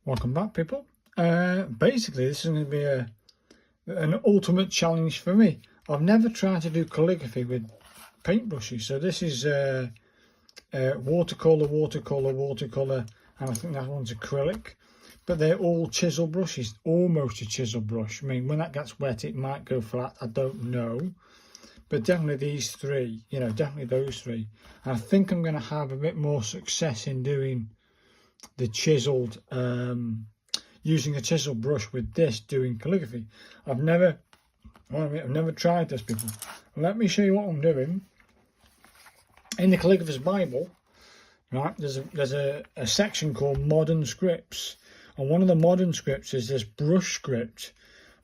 Welcome back, people. Basically, this is going to be an ultimate challenge for me. I've never tried to do calligraphy with paintbrushes, so this is watercolour, and I think that one's acrylic. But they're all chisel brushes, almost a chisel brush. I mean, when that gets wet, it might go flat. I don't know. But definitely these three, definitely those three. And I think I'm going to have a bit more success in doing the chiseled, using a chisel brush with this, doing calligraphy. I've never tried this before. Let me show you what I'm doing. In the Calligrapher's Bible, right, there's a section called Modern Scripts, and one of the modern scripts is this brush script,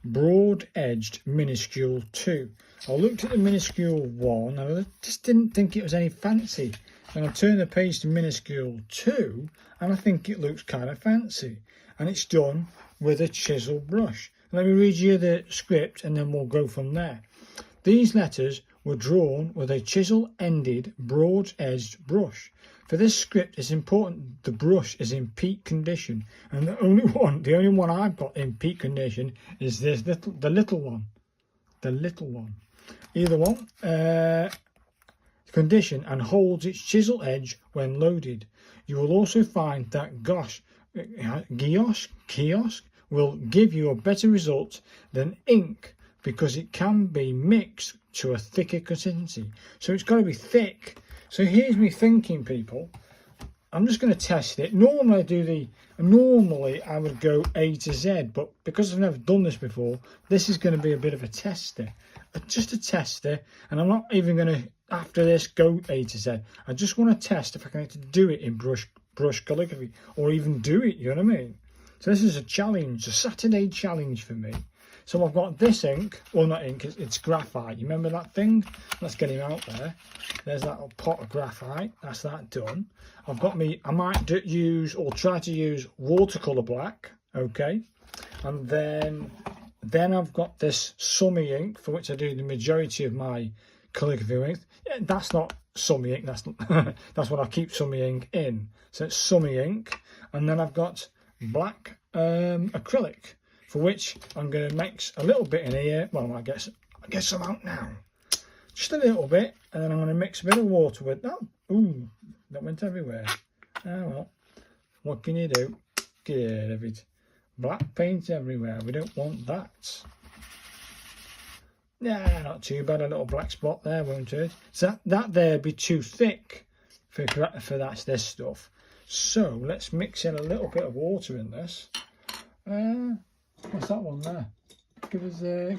broad-edged minuscule 2. I looked at the minuscule 1 and I just didn't think it was any fancy. And I turned the page to minuscule 2 and I think it looks kind of fancy. And it's done with a chisel brush. Let me read you the script and then we'll go from there. These letters were drawn with a chisel-ended, broad-edged brush. For this script, it's important the brush is in peak condition, and the only one I've got in peak condition is this the little one. Either one, condition and holds its chisel edge when loaded. You will also find that kiosk will give you a better result than ink because it can be mixed to a thicker consistency. So it's got to be thick. So here's me thinking, people. I'm just going to test it. Normally I would go A to Z, but because I've never done this before, this is going to be a bit of a tester. Just a tester, and I'm not even going to, after this, go A to Z. I just want to test if I can do it in brush calligraphy, or even do it, you know what I mean? So this is a challenge, a Saturday challenge for me. So I've got this ink, well not ink, it's graphite. You remember that thing? Let's get him out there. There's that little pot of graphite, that's that done. I've got I might use, or try to use watercolour black, okay? And then I've got this Summy ink, for which I do the majority of my calligraphy with. Yeah, that's not Summy ink, that's what I keep Summy ink in. So it's Summy ink, and then I've got black acrylic, for which I'm going to mix a little bit in here. Well, I guess some out now, just a little bit, and then I'm going to mix a bit of water with that. Ooh, that went everywhere. Oh well, what can you do? Get rid of it. Black paint everywhere. We don't want that. Nah, not too bad. A little black spot there, won't it? So that there be too thick for this stuff. So let's mix in a little bit of water in this. What's that one there? Give us. Yeah,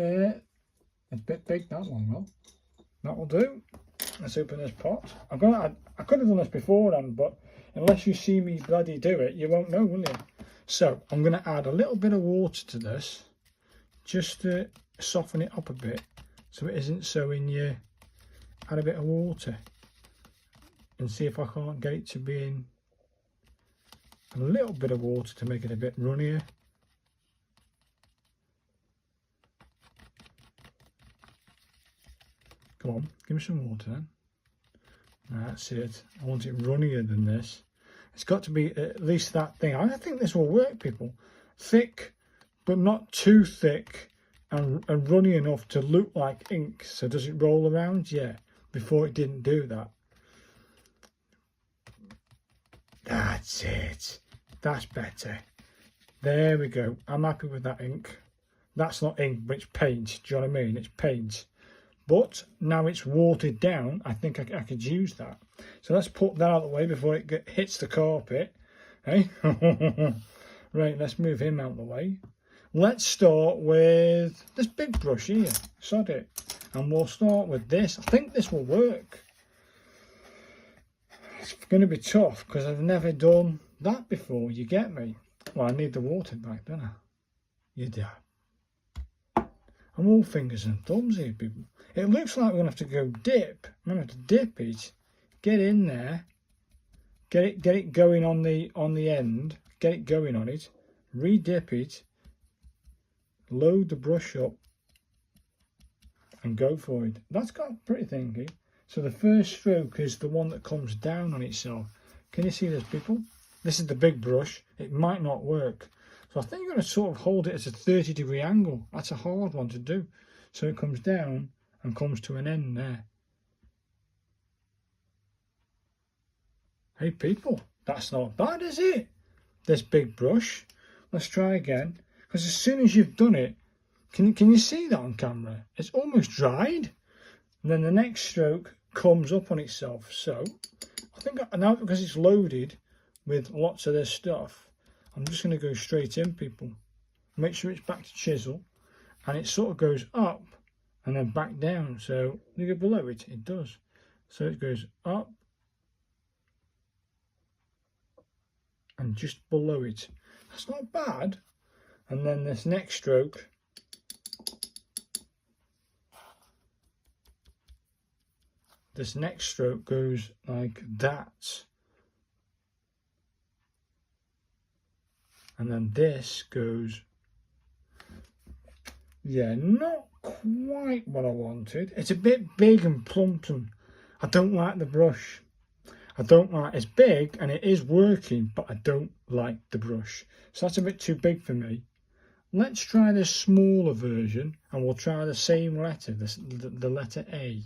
it's a bit big, that one. Well, that will do. Let's open this pot. I could have done this beforehand, but unless you see me bloody do it, you won't know, will you? So I'm going to add a little bit of water to this, just to soften it up a bit, so it isn't so in your. Add a bit of water, and see if I can't get it to be in. A little bit of water to make it a bit runnier. Come on, give me some water then. That's it. I want it runnier than this. It's got to be at least that thing. I think this will work, people. Thick, but not too thick, and runny enough to look like ink. So does it roll around? Yeah. Before it didn't do that. That's it. That's better. There we go. I'm happy with that ink. That's not ink, but it's paint. Do you know what I mean? It's paint. But now it's watered down. I think I could use that. So let's put that out of the way before it hits the carpet. Hey? Right, let's move him out of the way. Let's start with this big brush here. Sod it. And we'll start with this. I think this will work. It's going to be tough because I've never done that before, you get me? Well, I need the water back, don't I? You do. I'm all fingers and thumbs here, people. It looks like we're going to have to go dip. I'm going to have to dip it, get in there, get it going on the end, get it going on it, re-dip it, load the brush up, and go for it. That's got pretty thingy. So the first stroke is the one that comes down on itself. Can you see this, people? This is the big brush. It might not work. So I think you're going to sort of hold it at a 30-degree angle. That's a hard one to do. So it comes down and comes to an end there. Hey people, that's not bad, is it? This big brush. Let's try again. Because as soon as you've done it, can you see that on camera? It's almost dried. And then the next stroke comes up on itself. So I think now, because it's loaded with lots of this stuff, I'm just going to go straight in, people. Make sure it's back to chisel. And it sort of goes up and then back down. So look at below it, it does. So it goes up and just below it. That's not bad. And then this next stroke, goes like that. And then this goes, yeah, not quite what I wanted. It's a bit big and plump, and I don't like the brush. It's big and it is working, but I don't like the brush. So that's a bit too big for me. Let's try this smaller version and we'll try the same letter, the letter A.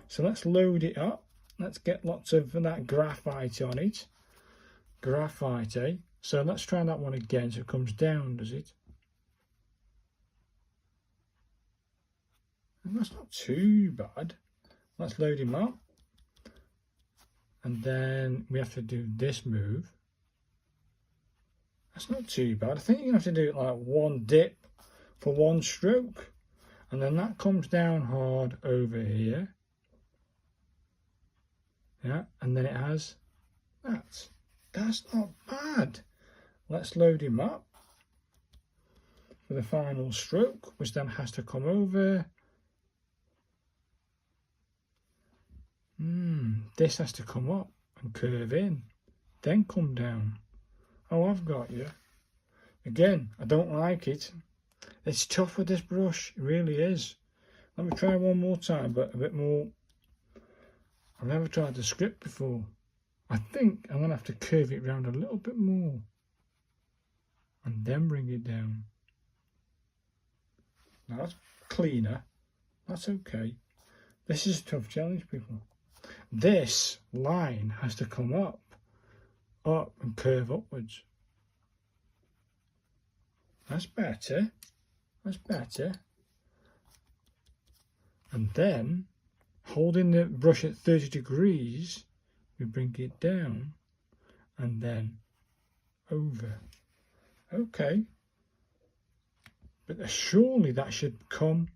So let's load it up. Let's get lots of that graphite on it. Graphite, eh? So let's try that one again. So it comes down, does it? And that's not too bad. Let's load him up. And then we have to do this move. That's not too bad. I think you're going to have to do it like one dip for one stroke. And then that comes down hard over here. Yeah, and then it has that. That's not bad. Let's load him up for the final stroke, which then has to come over. This has to come up and curve in, then come down. Oh, I've got you. Again, I don't like it. It's tough with this brush, it really is. Let me try one more time, but a bit more. I've never tried the script before. I think I'm going to have to curve it round a little bit more and then bring it down. Now that's cleaner. That's okay. This is a tough challenge, people. This line has to come up and curve upwards. That's better. That's better. And then, holding the brush at 30 degrees, we bring it down and then over. Okay. But surely that should come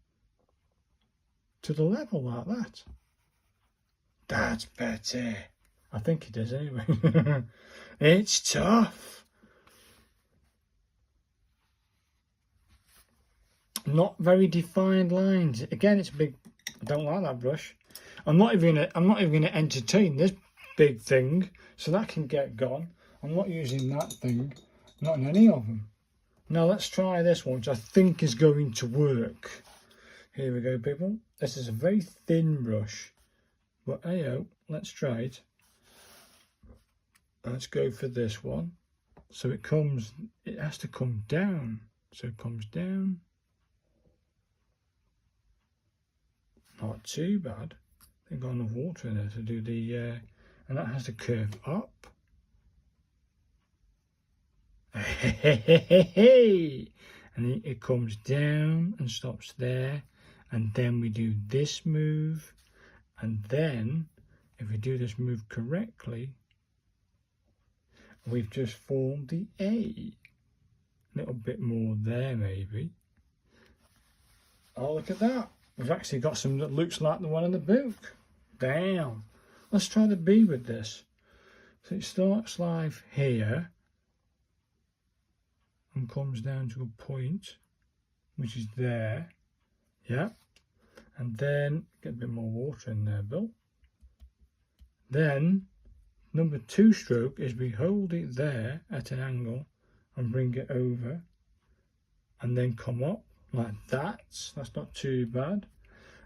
to the level like that. That's better. I think it is anyway. It's tough. Not very defined lines. Again, it's big. I don't like that brush. I'm not even gonna entertain this big thing, so that can get gone. I'm not using that thing. Not in any of them. Now let's try this one, which I think is going to work. Here we go, people. This is a very thin brush, but hey, let's try it. Let's go for this one. So it has to come down. So it comes down. Not too bad. I think I've got enough water in there to do the, and that has to curve up. And it comes down and stops there. And then we do this move. And then, if we do this move correctly, we've just formed the A. A little bit more there, maybe. Oh, look at that. We've actually got some that looks like the one in the book. Damn. Let's try the B with this. So it starts live here and comes down to a point, which is there. Yeah. And then get a bit more water in there, Bill. Then number 2 stroke is we hold it there at an angle and bring it over and then come up like that. That's not too bad.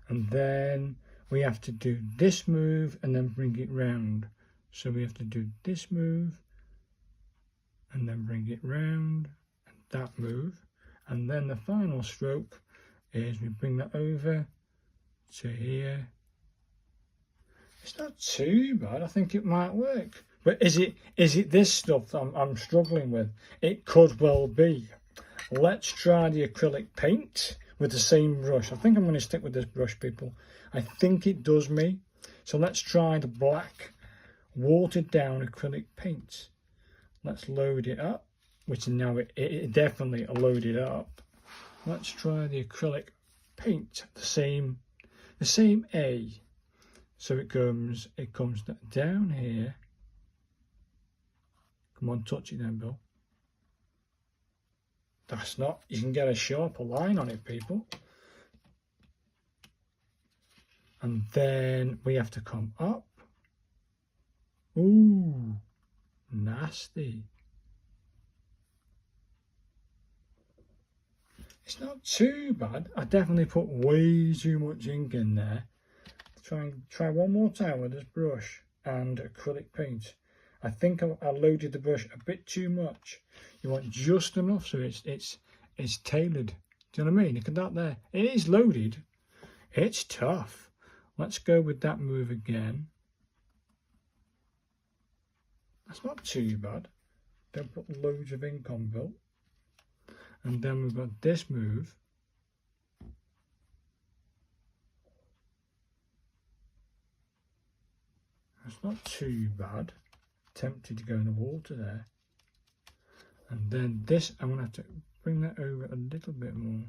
And then we have to do this move and then bring it round. So we have to do this move and then bring it round, and that move, and then the final stroke is we bring that over to here. It's not too bad. I think it might work. But is it this stuff that I'm struggling with? It could well be. Let's try the acrylic paint with the same brush. I think I'm going to stick with this brush, people. I think it does me. So let's try the black watered down acrylic paint. Let's load it up, which now it definitely loaded up. Let's try the acrylic paint, the same A. So it comes down here. Come on, touch it then, Bill. That's not, you can get a sharper line on it, people. And then we have to come up. Ooh, nasty. It's not too bad. I definitely put way too much ink in there. Try one more time with this brush and acrylic paint. I think I loaded the brush a bit too much. You want just enough so it's tailored. Do you know what I mean? Look at that there. It is loaded. It's tough. Let's go with that move again. That's not too bad. Don't put loads of ink on, Bill. And then we've got this move. That's not too bad. Tempted to go in the water there. And then this, I'm going to have to bring that over a little bit more.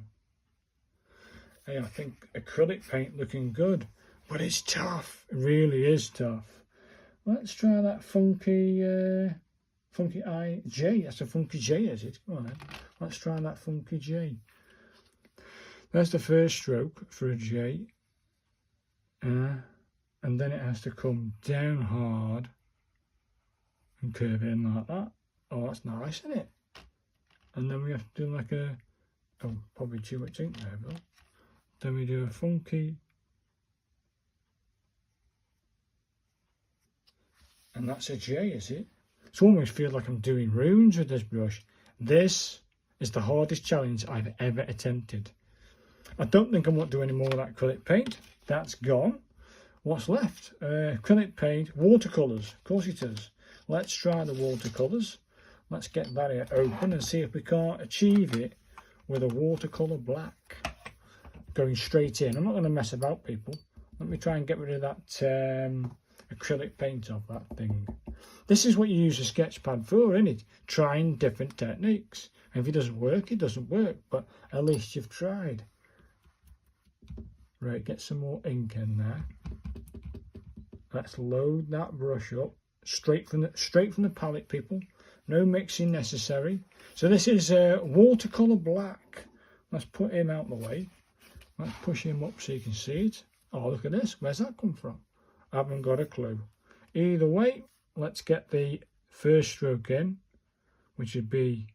Hey, I think acrylic paint looking good, but it's tough. It really is tough. Let's try that funky eye J. That's a funky J, is it? Come on then. Let's try that funky J. That's the first stroke for a J. And then it has to come down hard and curve in like that. Oh, that's nice, isn't it? And then we have to do like a, oh, probably too much ink there, but then we do a funky, and that's a J, is it? It almost feels like I'm doing runes with this brush. This is the hardest challenge I've ever attempted. I don't think I want to do any more of that acrylic paint. That's gone. What's left? Acrylic paint, watercolours. Of course it is. Let's try the watercolours. Let's get that here open and see if we can't achieve it with a watercolour black. Going straight in. I'm not going to mess about, people. Let me try and get rid of that acrylic paint off that thing. This is what you use a sketch pad for, isn't it? Trying different techniques. And if it doesn't work, it doesn't work. But at least you've tried. Right, get some more ink in there. Let's load that brush up straight from the palette, people. No mixing necessary. So this is watercolour black. Let's put him out the way. Let's push him up so you can see it. Oh, look at this. Where's that come from? I haven't got a clue. Either way, let's get the first stroke in, which would be,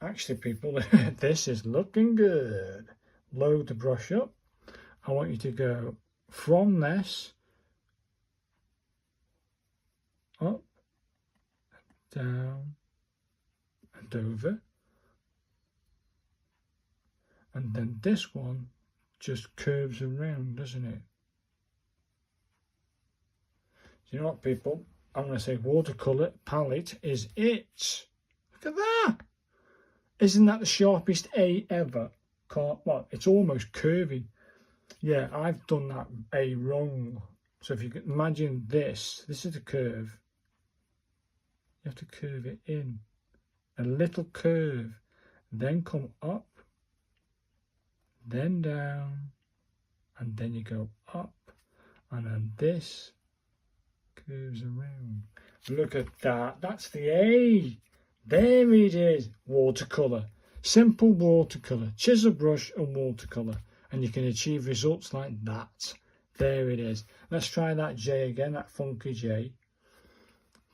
actually, people, this is looking good. Load the brush up. I want you to go from this up, down, and over. And then this one just curves around, doesn't it? Do you know what, people? I'm going to say watercolour palette is it. Look at that. Isn't that the sharpest A ever? Well, it's almost curvy. Yeah, I've done that A wrong. So if you can imagine this is the curve. You have to curve it in. A little curve. Then come up. Then down. And then you go up. And then this curves around. Look at that. That's the A. There it is. Watercolour. Simple watercolour. Chisel brush and watercolour. And you can achieve results like that. There it is. Let's try that J again, that funky J.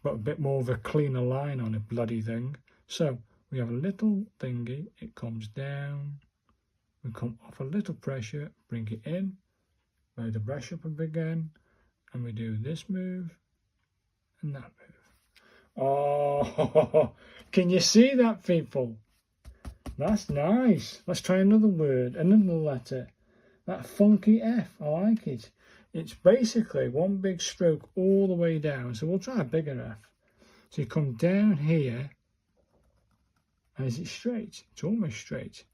But a bit more of a cleaner line on it, bloody thing. So we have a little thingy. It comes down. We come off a little pressure. Bring it in. load the brush up again, and we do this move and that move. Oh, can you see that, people? That's nice. Let's try another word, another letter. That funky F, I like it. It's basically one big stroke all the way down. So we'll try a bigger F. So you come down here, and is it straight? It's almost straight.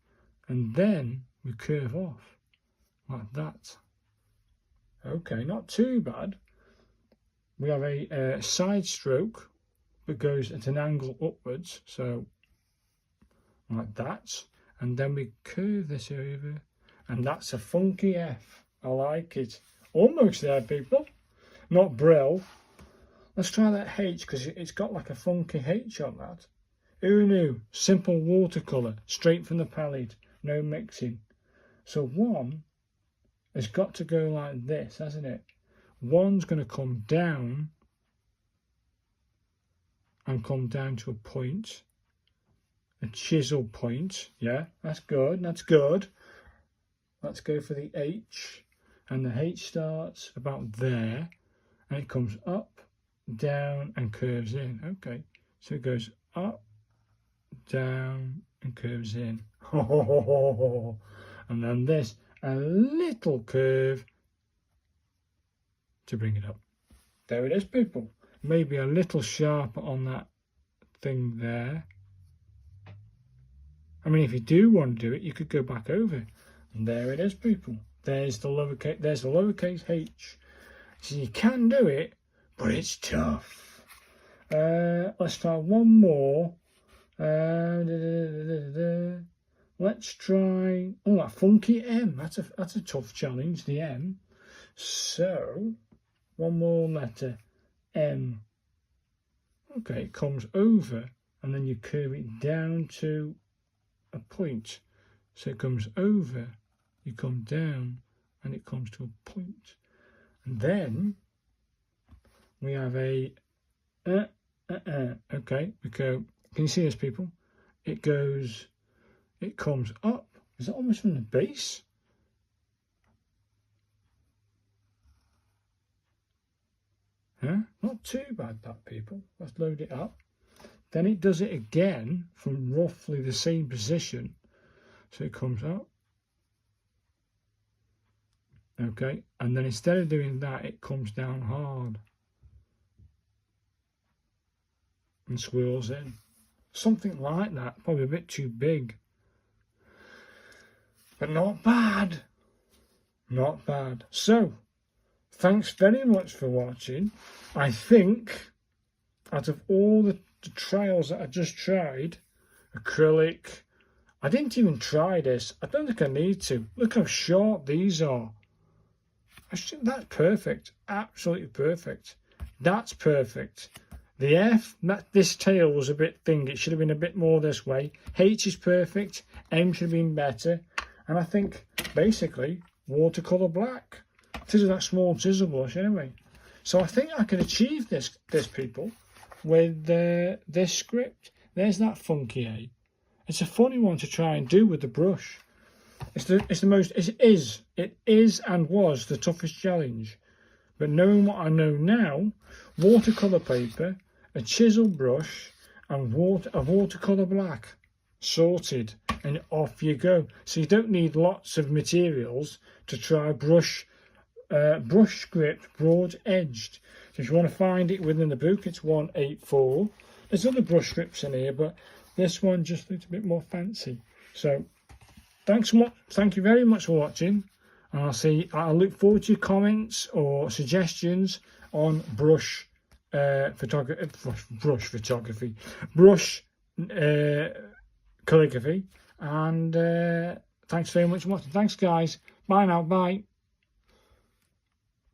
And then we curve off, like that. Okay, not too bad. We have a side stroke that goes at an angle upwards, so like that. And then we curve this over, and that's a funky F. I like it. Almost there, people. Not Brill. Let's try that H, because it's got like a funky H on that. Who knew? Simple watercolour, straight from the palette, no mixing. So one has got to go like this, hasn't it? One's going to come down and come down to a point, a chisel point. Yeah, that's good, that's good. Let's go for the H, and the H starts about there, and it comes up, down, and curves in. Okay, so it goes up, down, and curves in. And then this, a little curve to bring it up. There it is, people. Maybe a little sharper on that thing there. I mean, if you do want to do it, you could go back over. And there it is, people. There's the lowercase h. So you can do it, but it's tough. Let's try one more. Let's try, oh, that funky M. That's a tough challenge, the M. So one more letter, M. Okay, it comes over, and then you curve it down to a point. So it comes over, you come down, and it comes to a point. And then we have a okay, we go, can you see this, people? It goes, it comes up. Is that almost from the base? Huh? Not too bad, that, people. Let's load it up. Then it does it again from roughly the same position. So it comes up. Okay, and then instead of doing that, it comes down hard and swirls in. Something like that, probably a bit too big. But not bad. Not bad. So, thanks very much for watching. I think out of all the trials that I just tried, acrylic, I didn't even try this. I don't think I need to. Look how short these are. That's perfect. Absolutely perfect. That's perfect. The F, this tail was a bit thin. It should have been a bit more this way. H is perfect. M should have been better. And I think, basically, watercolour black. This is that small chisel brush anyway. So I think I can achieve this people, with this script. There's that funky A. It's a funny one to try and do with the brush. It is and was the toughest challenge. But knowing what I know now, watercolour paper, a chisel brush, and a watercolour black. Sorted, and off you go. So you don't need lots of materials to try brush script broad edged. So if you want to find it within the book, it's 184. There's other brush scripts in here, but this one just looks a bit more fancy. So thank you very much for watching, and I'll look forward to your comments or suggestions on brush calligraphy, and thanks very much for watching. Thanks, guys. Bye now. Bye.